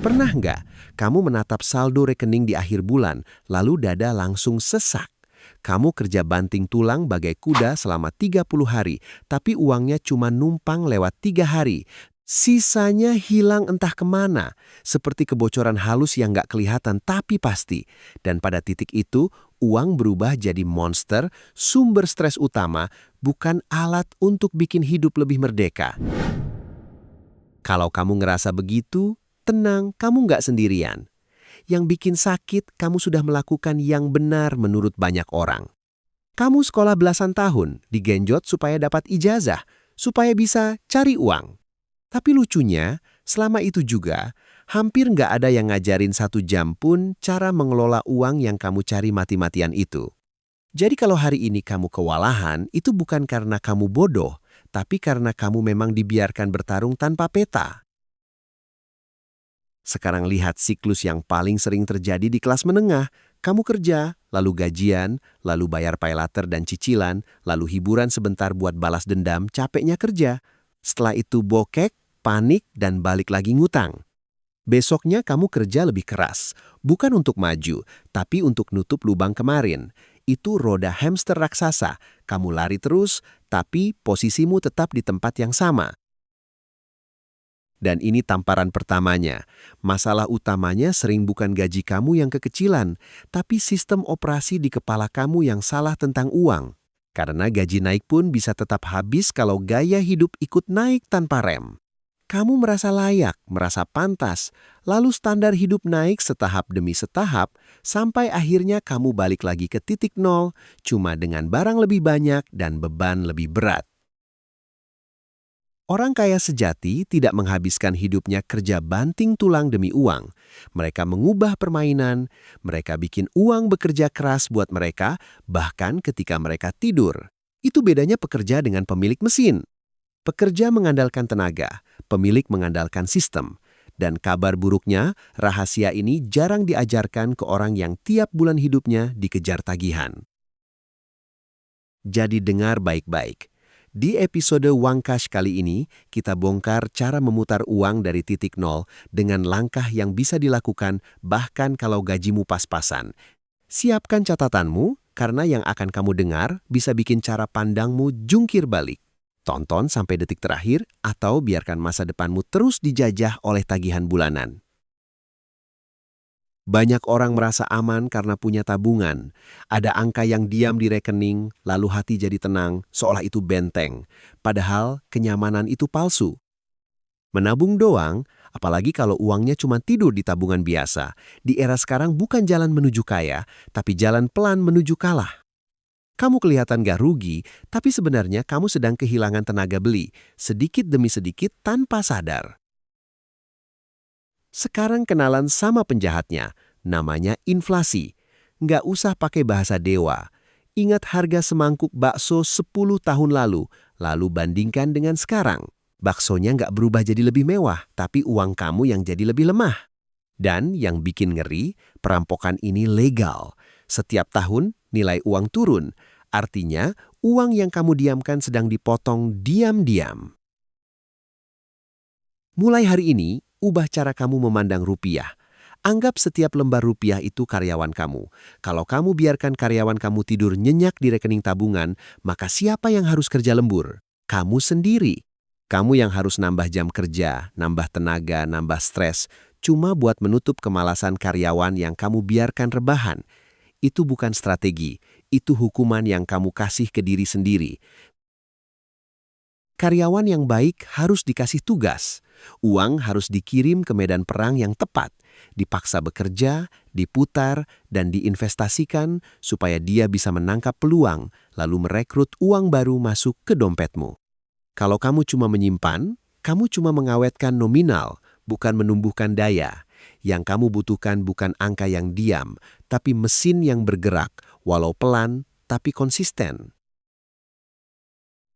Pernah nggak kamu menatap saldo rekening di akhir bulan, lalu dada langsung sesak? Kamu kerja banting tulang bagai kuda selama 30 hari, tapi uangnya cuma numpang lewat 3 hari. Sisanya hilang entah kemana, seperti kebocoran halus yang nggak kelihatan tapi pasti. Dan pada titik itu, uang berubah jadi monster, sumber stres utama, bukan alat untuk bikin hidup lebih merdeka. Kalau kamu ngerasa begitu, tenang, kamu nggak sendirian. Yang bikin sakit, kamu sudah melakukan yang benar menurut banyak orang. Kamu sekolah belasan tahun, digenjot supaya dapat ijazah, supaya bisa cari uang. Tapi lucunya, selama itu juga, hampir nggak ada yang ngajarin 1 jam pun cara mengelola uang yang kamu cari mati-matian itu. Jadi kalau hari ini kamu kewalahan, itu bukan karena kamu bodoh, tapi karena kamu memang dibiarkan bertarung tanpa peta. Sekarang lihat siklus yang paling sering terjadi di kelas menengah. Kamu kerja, lalu gajian, lalu bayar paylater dan cicilan, lalu hiburan sebentar buat balas dendam capeknya kerja. Setelah itu bokek, panik, dan balik lagi ngutang. Besoknya kamu kerja lebih keras, bukan untuk maju, tapi untuk nutup lubang kemarin. Itu roda hamster raksasa. Kamu lari terus, tapi posisimu tetap di tempat yang sama. Dan ini tamparan pertamanya. Masalah utamanya sering bukan gaji kamu yang kekecilan, tapi sistem operasi di kepala kamu yang salah tentang uang. Karena gaji naik pun bisa tetap habis kalau gaya hidup ikut naik tanpa rem. Kamu merasa layak, merasa pantas, lalu standar hidup naik setahap demi setahap, sampai akhirnya kamu balik lagi ke titik nol, cuma dengan barang lebih banyak dan beban lebih berat. Orang kaya sejati tidak menghabiskan hidupnya kerja banting tulang demi uang. Mereka mengubah permainan, mereka bikin uang bekerja keras buat mereka, bahkan ketika mereka tidur. Itu bedanya pekerja dengan pemilik mesin. Pekerja mengandalkan tenaga, pemilik mengandalkan sistem. Dan kabar buruknya, rahasia ini jarang diajarkan ke orang yang tiap bulan hidupnya dikejar tagihan. Jadi dengar baik-baik. Di episode Uang Cash kali ini, kita bongkar cara memutar uang dari titik nol dengan langkah yang bisa dilakukan bahkan kalau gajimu pas-pasan. Siapkan catatanmu, karena yang akan kamu dengar bisa bikin cara pandangmu jungkir balik. Tonton sampai detik terakhir atau biarkan masa depanmu terus dijajah oleh tagihan bulanan. Banyak orang merasa aman karena punya tabungan. Ada angka yang diam di rekening, lalu hati jadi tenang, seolah itu benteng. Padahal kenyamanan itu palsu. Menabung doang, apalagi kalau uangnya cuma tidur di tabungan biasa. Di era sekarang bukan jalan menuju kaya, tapi jalan pelan menuju kalah. Kamu kelihatan gak rugi, tapi sebenarnya kamu sedang kehilangan tenaga beli, sedikit demi sedikit tanpa sadar. Sekarang kenalan sama penjahatnya, namanya inflasi. Nggak usah pakai bahasa dewa. Ingat harga semangkuk bakso 10 tahun lalu bandingkan dengan sekarang. Baksonya nggak berubah jadi lebih mewah, tapi uang kamu yang jadi lebih lemah. Dan yang bikin ngeri, perampokan ini legal. Setiap tahun nilai uang turun. Artinya, uang yang kamu diamkan sedang dipotong diam-diam. Mulai hari ini, ubah cara kamu memandang rupiah. Anggap setiap lembar rupiah itu karyawan kamu. Kalau kamu biarkan karyawan kamu tidur nyenyak di rekening tabungan, maka siapa yang harus kerja lembur? Kamu sendiri. Kamu yang harus nambah jam kerja, nambah tenaga, nambah stres, cuma buat menutup kemalasan karyawan yang kamu biarkan rebahan. Itu bukan strategi, itu hukuman yang kamu kasih ke diri sendiri. Karyawan yang baik harus dikasih tugas. Uang harus dikirim ke medan perang yang tepat, dipaksa bekerja, diputar, dan diinvestasikan supaya dia bisa menangkap peluang, lalu merekrut uang baru masuk ke dompetmu. Kalau kamu cuma menyimpan, kamu cuma mengawetkan nominal, bukan menumbuhkan daya. Yang kamu butuhkan bukan angka yang diam, tapi mesin yang bergerak, walau pelan tapi konsisten.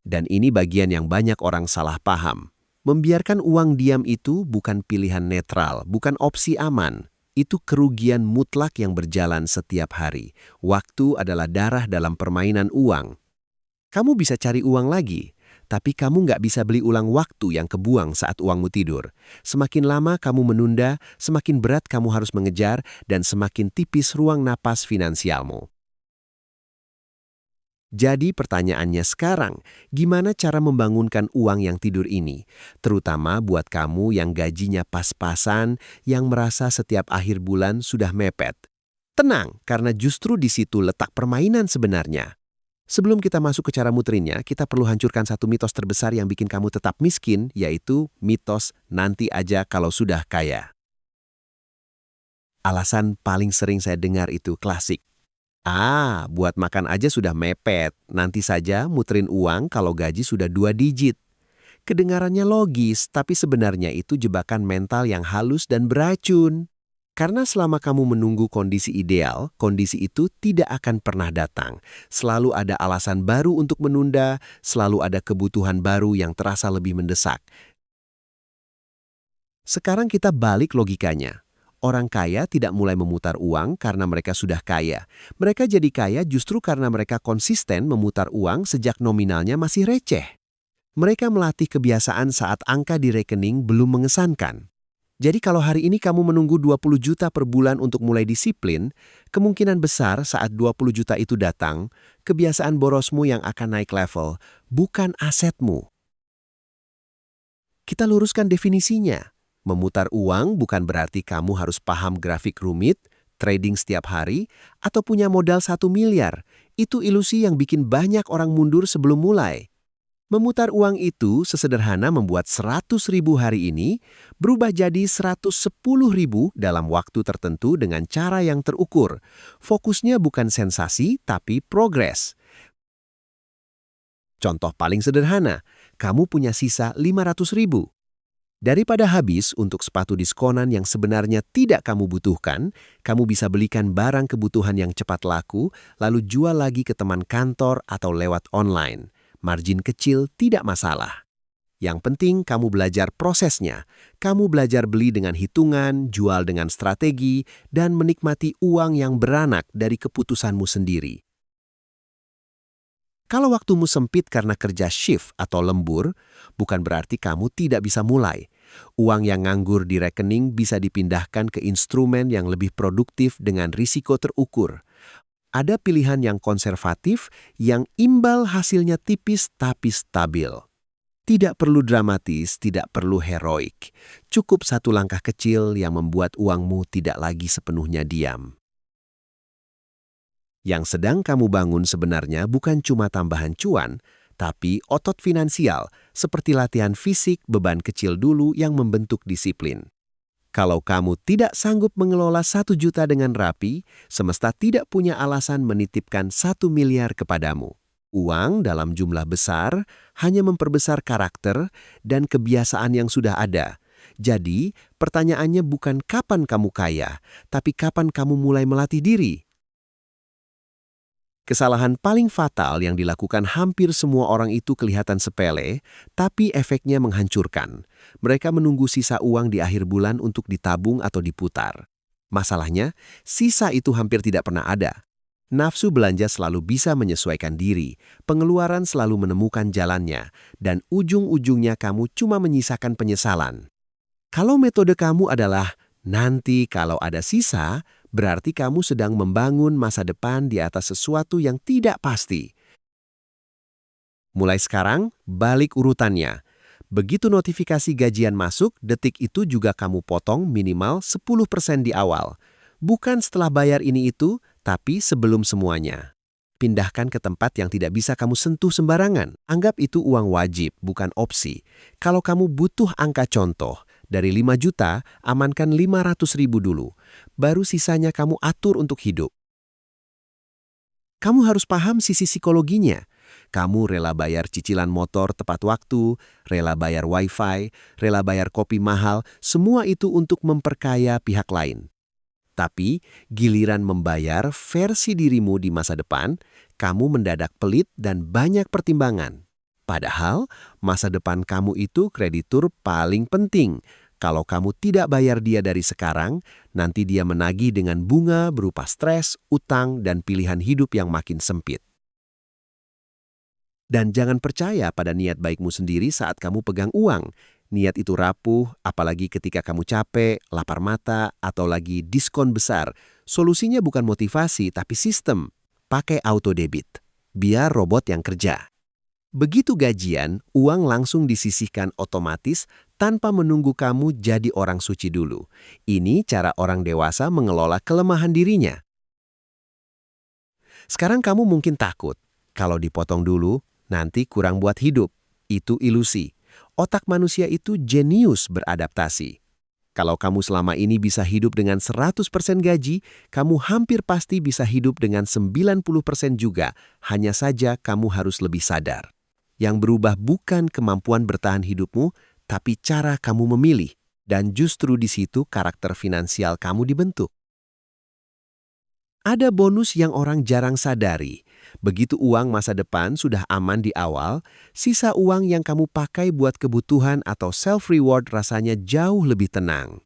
Dan ini bagian yang banyak orang salah paham. Membiarkan uang diam itu bukan pilihan netral, bukan opsi aman. Itu kerugian mutlak yang berjalan setiap hari. Waktu adalah darah dalam permainan uang. Kamu bisa cari uang lagi, Tapi kamu nggak bisa beli ulang waktu yang kebuang saat uangmu tidur. Semakin lama kamu menunda, semakin berat kamu harus mengejar, dan semakin tipis ruang napas finansialmu. Jadi pertanyaannya sekarang, gimana cara membangunkan uang yang tidur ini? Terutama buat kamu yang gajinya pas-pasan, yang merasa setiap akhir bulan sudah mepet. Tenang, karena justru di situ letak permainan sebenarnya. Sebelum kita masuk ke cara muterinnya, kita perlu hancurkan satu mitos terbesar yang bikin kamu tetap miskin, yaitu mitos nanti aja kalau sudah kaya. Alasan paling sering saya dengar itu klasik. Buat makan aja sudah mepet. Nanti saja muterin uang kalau gaji sudah 2 digit. Kedengarannya logis, tapi sebenarnya itu jebakan mental yang halus dan beracun. Karena selama kamu menunggu kondisi ideal, kondisi itu tidak akan pernah datang. Selalu ada alasan baru untuk menunda, selalu ada kebutuhan baru yang terasa lebih mendesak. Sekarang kita balik logikanya. Orang kaya tidak mulai memutar uang karena mereka sudah kaya. Mereka jadi kaya justru karena mereka konsisten memutar uang sejak nominalnya masih receh. Mereka melatih kebiasaan saat angka di rekening belum mengesankan. Jadi kalau hari ini kamu menunggu 20 juta per bulan untuk mulai disiplin, kemungkinan besar saat 20 juta itu datang, kebiasaan borosmu yang akan naik level, bukan asetmu. Kita luruskan definisinya. Memutar uang bukan berarti kamu harus paham grafik rumit, trading setiap hari, atau punya modal 1 miliar. Itu ilusi yang bikin banyak orang mundur sebelum mulai. Memutar uang itu sesederhana membuat 100.000 hari ini berubah jadi 110.000 dalam waktu tertentu dengan cara yang terukur. Fokusnya bukan sensasi, tapi progres. Contoh paling sederhana, kamu punya sisa 500.000. Daripada habis untuk sepatu diskonan yang sebenarnya tidak kamu butuhkan, kamu bisa belikan barang kebutuhan yang cepat laku, lalu jual lagi ke teman kantor atau lewat online. Margin kecil tidak masalah. Yang penting kamu belajar prosesnya. Kamu belajar beli dengan hitungan, jual dengan strategi, dan menikmati uang yang beranak dari keputusanmu sendiri. Kalau waktumu sempit karena kerja shift atau lembur, bukan berarti kamu tidak bisa mulai. Uang yang nganggur di rekening bisa dipindahkan ke instrumen yang lebih produktif dengan risiko terukur. Ada pilihan yang konservatif, yang imbal hasilnya tipis tapi stabil. Tidak perlu dramatis, tidak perlu heroik. Cukup satu langkah kecil yang membuat uangmu tidak lagi sepenuhnya diam. Yang sedang kamu bangun sebenarnya bukan cuma tambahan cuan, tapi otot finansial, seperti latihan fisik beban kecil dulu yang membentuk disiplin. Kalau kamu tidak sanggup mengelola 1 juta dengan rapi, semesta tidak punya alasan menitipkan 1 miliar kepadamu. Uang dalam jumlah besar hanya memperbesar karakter dan kebiasaan yang sudah ada. Jadi, pertanyaannya bukan kapan kamu kaya, tapi kapan kamu mulai melatih diri. Kesalahan paling fatal yang dilakukan hampir semua orang itu kelihatan sepele, tapi efeknya menghancurkan. Mereka menunggu sisa uang di akhir bulan untuk ditabung atau diputar. Masalahnya, sisa itu hampir tidak pernah ada. Nafsu belanja selalu bisa menyesuaikan diri, pengeluaran selalu menemukan jalannya, dan ujung-ujungnya kamu cuma menyisakan penyesalan. Kalau metode kamu adalah nanti kalau ada sisa, berarti kamu sedang membangun masa depan di atas sesuatu yang tidak pasti. Mulai sekarang, balik urutannya. Begitu notifikasi gajian masuk, detik itu juga kamu potong minimal 10% di awal. Bukan setelah bayar ini itu, tapi sebelum semuanya. Pindahkan ke tempat yang tidak bisa kamu sentuh sembarangan. Anggap itu uang wajib, bukan opsi. Kalau kamu butuh angka contoh, dari 5 juta, amankan 500.000 dulu. Baru sisanya kamu atur untuk hidup. Kamu harus paham sisi psikologinya. Kamu rela bayar cicilan motor tepat waktu, rela bayar wifi, rela bayar kopi mahal, semua itu untuk memperkaya pihak lain. Tapi, giliran membayar versi dirimu di masa depan, kamu mendadak pelit dan banyak pertimbangan. Padahal, masa depan kamu itu kreditur paling penting. Kalau kamu tidak bayar dia dari sekarang, nanti dia menagih dengan bunga berupa stres, utang, dan pilihan hidup yang makin sempit. Dan jangan percaya pada niat baikmu sendiri saat kamu pegang uang. Niat itu rapuh, apalagi ketika kamu capek, lapar mata, atau lagi diskon besar. Solusinya bukan motivasi, tapi sistem. Pakai auto debit. Biar robot yang kerja. Begitu gajian, uang langsung disisihkan otomatis tanpa menunggu kamu jadi orang suci dulu. Ini cara orang dewasa mengelola kelemahan dirinya. Sekarang kamu mungkin takut. Kalau dipotong dulu, nanti kurang buat hidup. Itu ilusi. Otak manusia itu jenius beradaptasi. Kalau kamu selama ini bisa hidup dengan 100% gaji, kamu hampir pasti bisa hidup dengan 90% juga. Hanya saja kamu harus lebih sadar. Yang berubah bukan kemampuan bertahan hidupmu, tapi cara kamu memilih. Dan justru di situ karakter finansial kamu dibentuk. Ada bonus yang orang jarang sadari. Begitu uang masa depan sudah aman di awal, sisa uang yang kamu pakai buat kebutuhan atau self-reward rasanya jauh lebih tenang.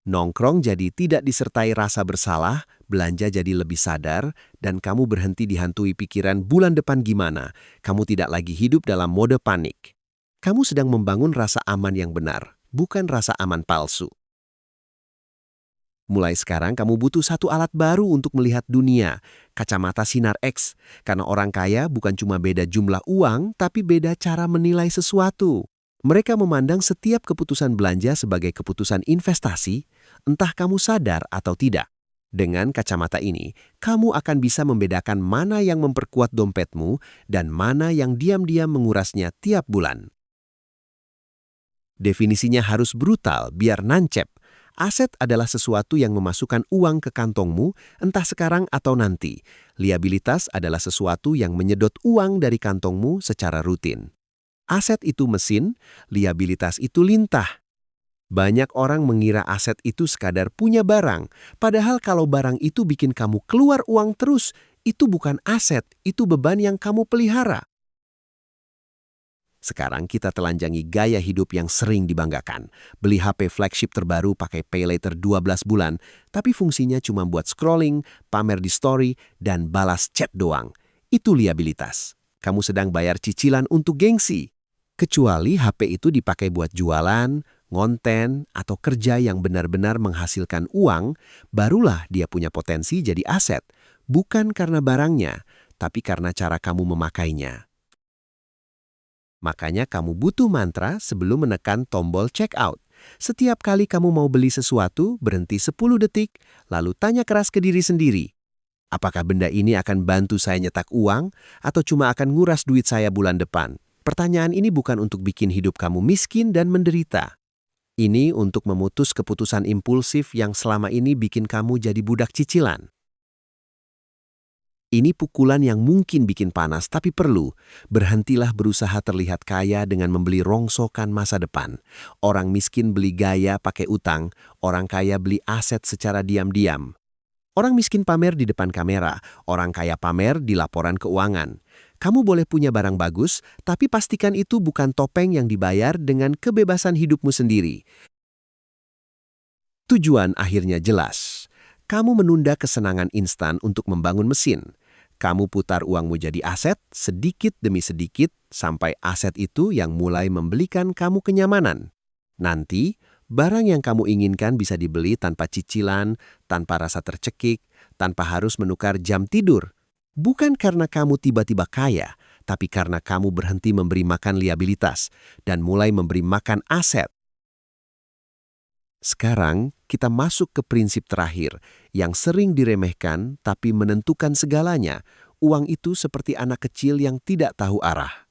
Nongkrong jadi tidak disertai rasa bersalah, belanja jadi lebih sadar, dan kamu berhenti dihantui pikiran bulan depan gimana. Kamu tidak lagi hidup dalam mode panik. Kamu sedang membangun rasa aman yang benar, bukan rasa aman palsu. Mulai sekarang kamu butuh satu alat baru untuk melihat dunia, kacamata sinar X. Karena orang kaya bukan cuma beda jumlah uang, tapi beda cara menilai sesuatu. Mereka memandang setiap keputusan belanja sebagai keputusan investasi, entah kamu sadar atau tidak. Dengan kacamata ini, kamu akan bisa membedakan mana yang memperkuat dompetmu dan mana yang diam-diam mengurasnya tiap bulan. Definisinya harus brutal biar nancep. Aset adalah sesuatu yang memasukkan uang ke kantongmu, entah sekarang atau nanti. Liabilitas adalah sesuatu yang menyedot uang dari kantongmu secara rutin. Aset itu mesin, liabilitas itu lintah. Banyak orang mengira aset itu sekadar punya barang, padahal kalau barang itu bikin kamu keluar uang terus, itu bukan aset, itu beban yang kamu pelihara. Sekarang kita telanjangi gaya hidup yang sering dibanggakan. Beli HP flagship terbaru pakai pay later 12 bulan, tapi fungsinya cuma buat scrolling, pamer di story, dan balas chat doang. Itu liabilitas. Kamu sedang bayar cicilan untuk gengsi. Kecuali HP itu dipakai buat jualan, ngonten, atau kerja yang benar-benar menghasilkan uang, barulah dia punya potensi jadi aset. Bukan karena barangnya, tapi karena cara kamu memakainya. Makanya kamu butuh mantra sebelum menekan tombol check out. Setiap kali kamu mau beli sesuatu, berhenti 10 detik, lalu tanya keras ke diri sendiri. Apakah benda ini akan bantu saya nyetak uang, atau cuma akan nguras duit saya bulan depan? Pertanyaan ini bukan untuk bikin hidup kamu miskin dan menderita. Ini untuk memutus keputusan impulsif yang selama ini bikin kamu jadi budak cicilan. Ini pukulan yang mungkin bikin panas, tapi perlu. Berhentilah berusaha terlihat kaya dengan membeli rongsokan masa depan. Orang miskin beli gaya pakai utang, orang kaya beli aset secara diam-diam. Orang miskin pamer di depan kamera, orang kaya pamer di laporan keuangan. Kamu boleh punya barang bagus, tapi pastikan itu bukan topeng yang dibayar dengan kebebasan hidupmu sendiri. Tujuan akhirnya jelas. Kamu menunda kesenangan instan untuk membangun mesin. Kamu putar uangmu jadi aset sedikit demi sedikit sampai aset itu yang mulai membelikan kamu kenyamanan. Nanti, barang yang kamu inginkan bisa dibeli tanpa cicilan, tanpa rasa tercekik, tanpa harus menukar jam tidur. Bukan karena kamu tiba-tiba kaya, tapi karena kamu berhenti memberi makan liabilitas dan mulai memberi makan aset. Sekarang kita masuk ke prinsip terakhir yang sering diremehkan tapi menentukan segalanya. Uang itu seperti anak kecil yang tidak tahu arah.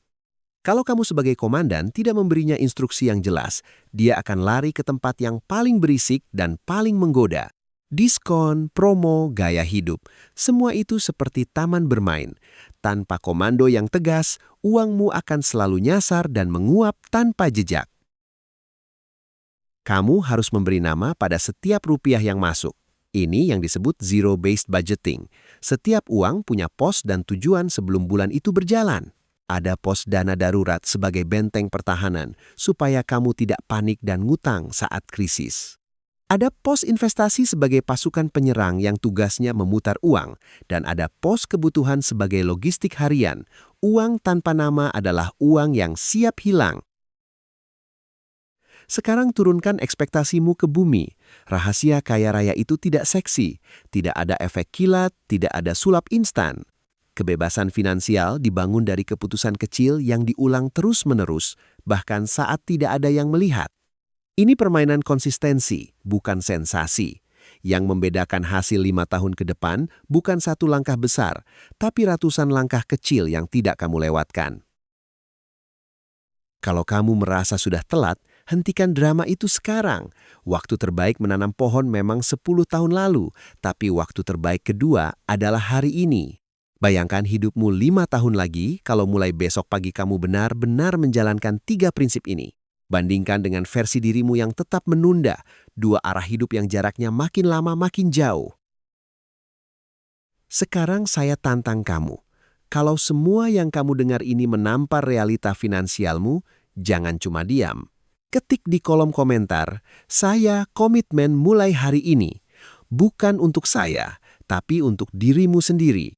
Kalau kamu sebagai komandan tidak memberinya instruksi yang jelas, dia akan lari ke tempat yang paling berisik dan paling menggoda. Diskon, promo, gaya hidup, semua itu seperti taman bermain. Tanpa komando yang tegas, uangmu akan selalu nyasar dan menguap tanpa jejak. Kamu harus memberi nama pada setiap rupiah yang masuk. Ini yang disebut zero-based budgeting. Setiap uang punya pos dan tujuan sebelum bulan itu berjalan. Ada pos dana darurat sebagai benteng pertahanan, supaya kamu tidak panik dan ngutang saat krisis. Ada pos investasi sebagai pasukan penyerang yang tugasnya memutar uang, dan ada pos kebutuhan sebagai logistik harian, Uang tanpa nama adalah uang yang siap hilang. Sekarang turunkan ekspektasimu ke bumi. Rahasia kaya raya itu tidak seksi, tidak ada efek kilat, tidak ada sulap instan. Kebebasan finansial dibangun dari keputusan kecil yang diulang terus-menerus, bahkan saat tidak ada yang melihat. Ini permainan konsistensi, bukan sensasi. Yang membedakan hasil 5 tahun ke depan bukan satu langkah besar, tapi ratusan langkah kecil yang tidak kamu lewatkan. Kalau kamu merasa sudah telat, hentikan drama itu sekarang. Waktu terbaik menanam pohon memang 10 tahun lalu, tapi waktu terbaik kedua adalah hari ini. Bayangkan hidupmu 5 tahun lagi kalau mulai besok pagi kamu benar-benar menjalankan 3 prinsip ini. Bandingkan dengan versi dirimu yang tetap menunda, 2 arah hidup yang jaraknya makin lama makin jauh. Sekarang saya tantang kamu. Kalau semua yang kamu dengar ini menampar realita finansialmu, jangan cuma diam. Ketik di kolom komentar, saya komitmen mulai hari ini. Bukan untuk saya, tapi untuk dirimu sendiri.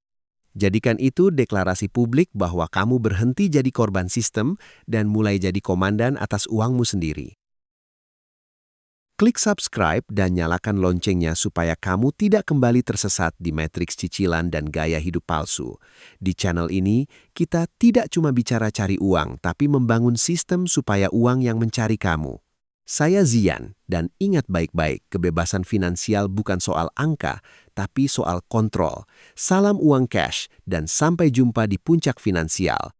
Jadikan itu deklarasi publik bahwa kamu berhenti jadi korban sistem dan mulai jadi komandan atas uangmu sendiri. Klik subscribe dan nyalakan loncengnya supaya kamu tidak kembali tersesat di matriks cicilan dan gaya hidup palsu. Di channel ini, kita tidak cuma bicara cari uang, tapi membangun sistem supaya uang yang mencari kamu. Saya Zian, dan ingat baik-baik, kebebasan finansial bukan soal angka, tapi soal kontrol. Salam uang cash, dan sampai jumpa di puncak finansial.